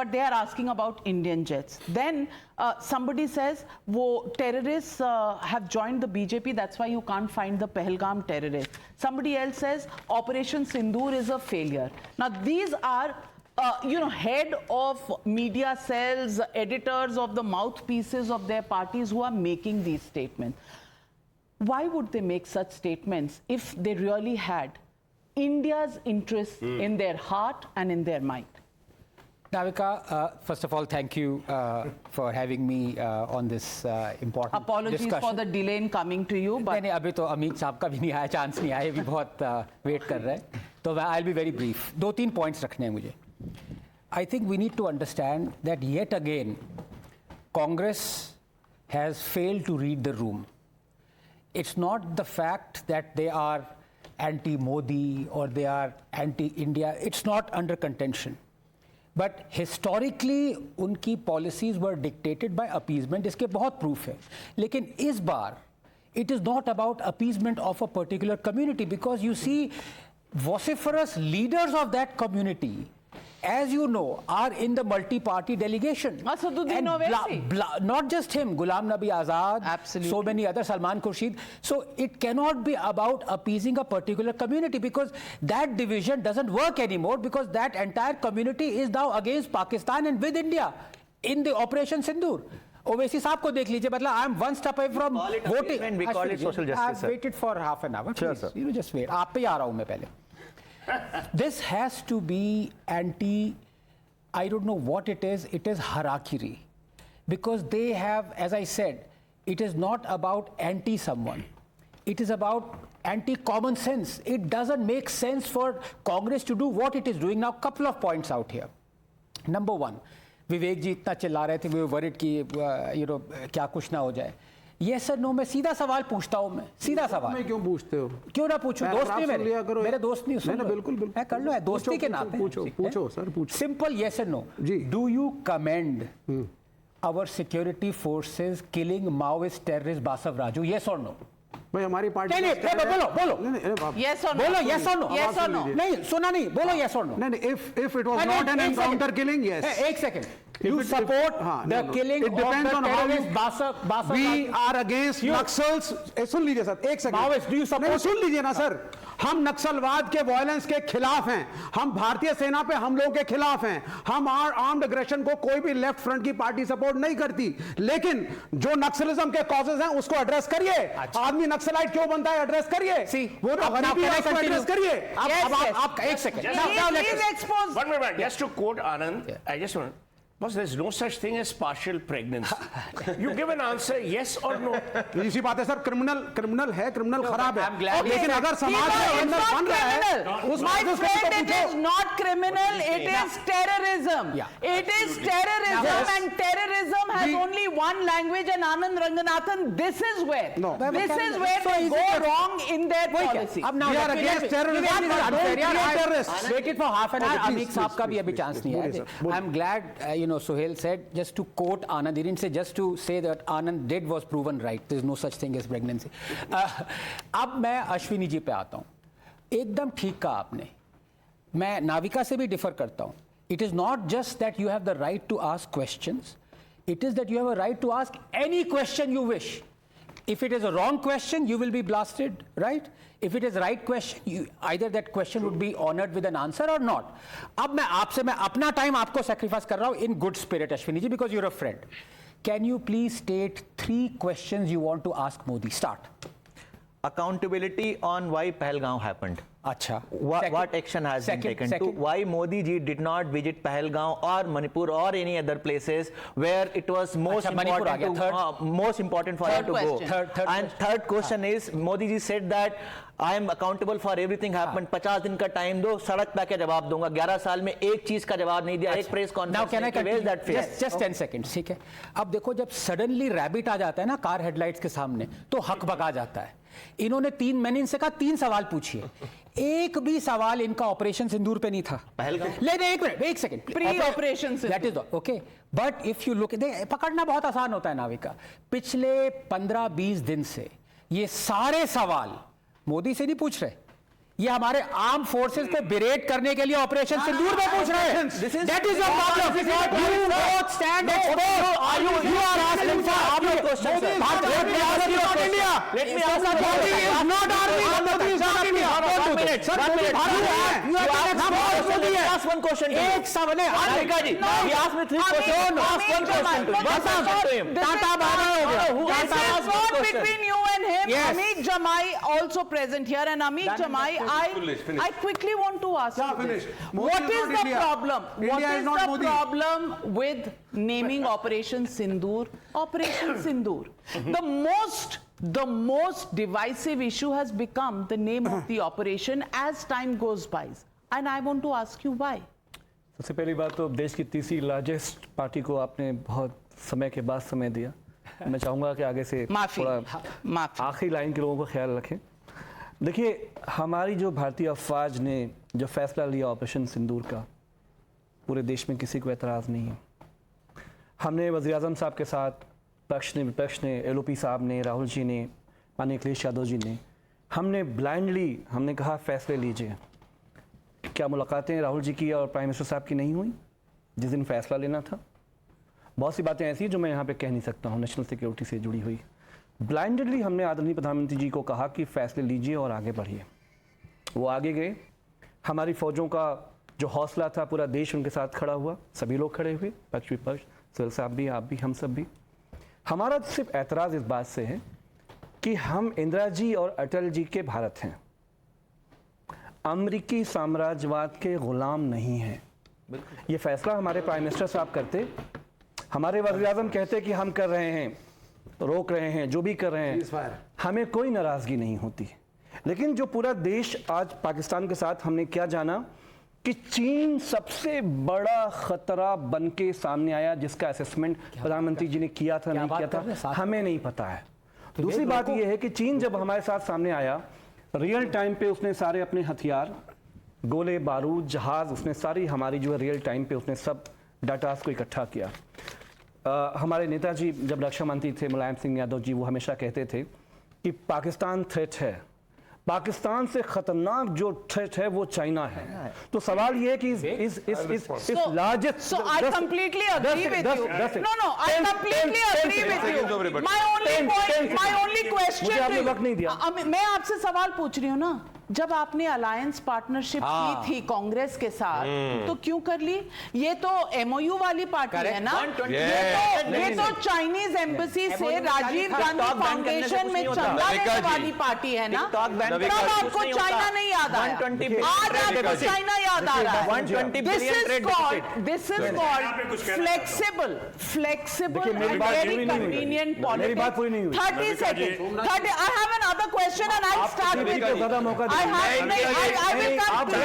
but they are asking about Indian jets. Then somebody says, "Wo terrorists have joined the BJP. That's why you can't find the Pahalgam terrorists." Somebody else says, "Operation Sindoor is a failure." Now these are head of media cells, editors of the mouthpieces of their parties who are making these statements. Why would they make such statements if they really had India's interests in their heart and in their mind? Navika, first of all, thank you for having me on this important Apologies discussion. for the delay in coming to you. But नहीं, अभी तो अमित साहब का भी नहीं आया, chance नहीं आया, भी बहुत वेट कर रहे हैं. तो I'll be very brief. 2-3 points रखने हैं मुझे. I think we need to understand that yet again, Congress has failed to read the room. It's not the fact that they are anti-Modi or they are anti-India. It's not under contention. But historically, उनकी policies were dictated by appeasement. इसके बहुत proof है. लेकिन इस बार, it is not about appeasement of a particular community, because you see, vociferous leaders of that community, as you know, are in the multi-party delegation. Asaduddin Owaisi. Not just him, Ghulam Nabi Azad, Absolutely. so many others, Salman Khurshid. So it cannot be about appeasing a particular community, because that division doesn't work anymore, because that entire community is now against Pakistan and with India in the Operation Sindoor. Owaisi साहब को देख लीजिए, मतलब I am one step away from voting. We call it social justice. I've waited for half an hour. Sure, Please, sir. you just wait. आप पे ही आ रहा हूँ मैं पहले. This has to be anti, I don't know what it is harakiri. Because they have, as I said, it is not about anti someone. It is about anti-common sense. It doesn't make sense for Congress to do what it is doing. Now, couple of points out here. Number one, विवेक जी इतना चिल्ला रहे थे, we were worried कि क्या कुछ ना हो जाए. Yes or no, मैं सीधा सवाल पूछता हूँ, मैं सीधा सवाल. मैं क्यों पूछते हो? क्यों ना पूछूं? दोस्त नहीं मेरे दोस्त नहीं. नहीं, बिल्कुल बिल्कुल. मैं कर लो, दोस्ती के नाते. पूछो सर, पूछो. Simple yes or no. Do you commend our security forces killing Maoist terrorist Basav Raju? Yes or no? भाई हमारी पार्टी नहीं बोलो. Yes or no? बोलो yes or no. Yes or no? नहीं सुना नहीं, बोलो yes or no. नहीं, if it was not an encounter killing, yes. एक second. You support the killing of the terrorist Basav. We are against Naxals. सुन लीजिए sir, एक second. Maoist, do you support? सुन लीजिए ना सर. हम नक्सलवाद के violence के खिलाफ हैं. हम भारतीय सेना पे हमलों के खिलाफ हैं. हम आर्म्ड एग्रेशन को कोई भी लेफ्ट फ्रंट की पार्टी सपोर्ट नहीं करती. लेकिन जो नक्सलिज्म के कॉजेज हैं उसको एड्रेस करिए. आदमी नक्सलाइट क्यों बनता है, एड्रेस करिए. वो तो गरीबी है, उसको एड्रेस करिए. आप एक second. One minute, just to quote Anand, I just want. Boss, there's no such thing as partial pregnancy. You give an answer, yes or no. इसी बात है सर. क्रिमिनल है, क्रिमिनल खराब है. लेकिन अगर समाज में It's बन रहा है, not my friend, it is not criminal, it is terrorism. It is terrorism, and terrorism has only one language. And Anand Ranganathan, this is where they go wrong in their policy. अब now We are against terrorism. terrorists. Waited for half an hour. Amit साहब का भी अभी chance नहीं है. I'm glad Sohail said, just to quote Anand, he didn't say just to say that Anand did was proven right. There is no such thing as pregnancy. अब मैं अश्विनी जी पे आता हूँ. एकदम ठीक कहा आपने. मैं नाविका से भी डिफर करता हूँ. It is not just that you have the right to ask questions. It is that you have a right to ask any question you wish. If it is a wrong question, you will be blasted, right? If it is right question, either that question would be honored with an answer or not. अब मैं अपना time आपको sacrifice कर रहा हूँ in good spirit, Ashwini ji, because you're a friend. Can you please state 3 questions you want to ask Modi? Start. Accountability on why Pahalgam happened. अच्छा. What action has been taken to why Modi ji did not visit Pahalgam or Manipur or any other places where it was most important for him to go. Third question is, Modi ji said that I am accountable for everything happened. 50 दिन का time दो, सड़क पे के जवाब दूंगा. 11 साल में एक चीज का जवाब नहीं दिया. एक प्रेस कॉन्फ्रेंस में. Where that fair? Just 10 seconds, ठीक है. अब देखो, जब सडनली रैबिट आ जाता है ना कार हेडलाइट्स के सामने, तो हक भगा जाता है. इन्होंने मैंने इनसे कहा 3 सवाल पूछिए. एक भी सवाल इनका ऑपरेशन सिंदूर पे नहीं था. एक second. Pre operation that is okay. But if you look, पकड़ना बहुत आसान होता है नाविका. पिछले 15-20 दिन से ये सारे सवाल मोदी से नहीं पूछ रहे. ये हमारे आर्म फोर्सेस को बिरेट करने के लिए ऑपरेशन सिंदूर में पूछ रहे हैं। That is your problem. You both stand expose. You are asking for your question, sir. India. Let me ask you. Modi is not army. Modi is not India. One minute. Ask one question. एक सवाल है Harika ji, he asked me 3 questions. Ask one question to him. One question to him. Tata बाबा हो गया। This is not between you and him. Yes. Amit Jamai also present here, and Amit Jamai, I quickly want to ask you finish. this. Modi What is is not the India. problem? India What is is not the Modi. problem with naming Operation Sindoor? Operation Sindoor. The most divisive issue has become the name of the operation as time goes by, and I want to ask you why. सबसे पहली बात तो देश की तीसरी largest party को आपने बहुत समय के बाद समय दिया। मैं चाहूँगा कि आगे से माफी। थोड़ा आखिरी लाइन के लोगों को ख्याल रखें। देखिए, हमारी जो भारतीय अफवाज ने जो फैसला लिया ऑपरेशन सिंदूर का, पूरे देश में किसी को एतराज़ नहीं है। हमने वज़ीर-ए-आज़म साहब के साथ, पक्ष ने विपक्ष ने, एलओपी साहब ने, राहुल जी ने, माननीय अखिलेश यादव जी ने, हमने ब्लाइंडली हमने कहा फैसले लीजिए। क्या मुलाकातें राहुल जी की और प्राइम मिनिस्टर साहब की नहीं हुई जिस दिन फैसला लेना था? बहुत सी बातें ऐसी जो मैं यहाँ पे कह नहीं सकता हूँ, नेशनल सिक्योरिटी से जुड़ी हुई। ब्लाइंडली हमने आदरणीय प्रधानमंत्री जी को कहा कि फैसले लीजिए और आगे बढ़िए। वो आगे गए। हमारी फौजों का जो हौसला था, पूरा देश उनके साथ खड़ा हुआ, सभी लोग खड़े हुए, पक्ष विपक्ष, सोहेल साहब भी, आप भी, हम सब भी। हमारा सिर्फ एतराज़ इस बात से है कि हम इंदिरा जी और अटल जी के भारत हैं, अमरीकी साम्राज्यवाद के गुलाम नहीं हैं। ये फैसला हमारे प्राइम मिनिस्टर साहब करते, हमारे वज़ीर-ए-आज़म कहते कि हम कर रहे हैं, रोक रहे हैं, जो भी कर रहे हैं, हमें कोई नाराज़गी नहीं होती। लेकिन जो पूरा देश आज पाकिस्तान के साथ हमने क्या जाना कि चीन सबसे बड़ा खतरा बन के सामने आया, जिसका असेसमेंट प्रधानमंत्री जी ने किया था नहीं किया था हमें नहीं पता है। दूसरी बात यह है कि चीन जब हमारे साथ सामने आया, रियल टाइम पे उसने सारे अपने हथियार, गोले बारूद, जहाज, उसने सारी हमारी जो है रियल टाइम पे उसने सब डाटास को इकट्ठा किया। हमारे नेताजी जब रक्षा मंत्री थे मुलायम सिंह यादव जी, वो हमेशा कहते थे कि पाकिस्तान थ्रेट है, पाकिस्तान से खतरनाक जो थ्रेट है वो चाइना है। तो सवाल ये है कि इस largest So I completely agree with you. No, I completely agree with you. My only question मुझे आपने to वक्त नहीं दिया। मैं आपसे सवाल पूछ रही हूँ ना, जब आपने अलायंस पार्टनरशिप की थी कांग्रेस के साथ, तो क्यों कर ली? ये तो एमओयू वाली पार्टी है ना, ये तो चाइनीज एम्बेसी से राजीव गांधी फाउंडेशन में चंदा लेने वाली पार्टी है ना। तब आपको चाइना नहीं याद आया, आज आपको चाइना याद आ रहा है। This is called flexible and very convenient politics. मेरी बात पूरी नहीं हुई। 30 seconds. I have another question and I'll start with you. I will come to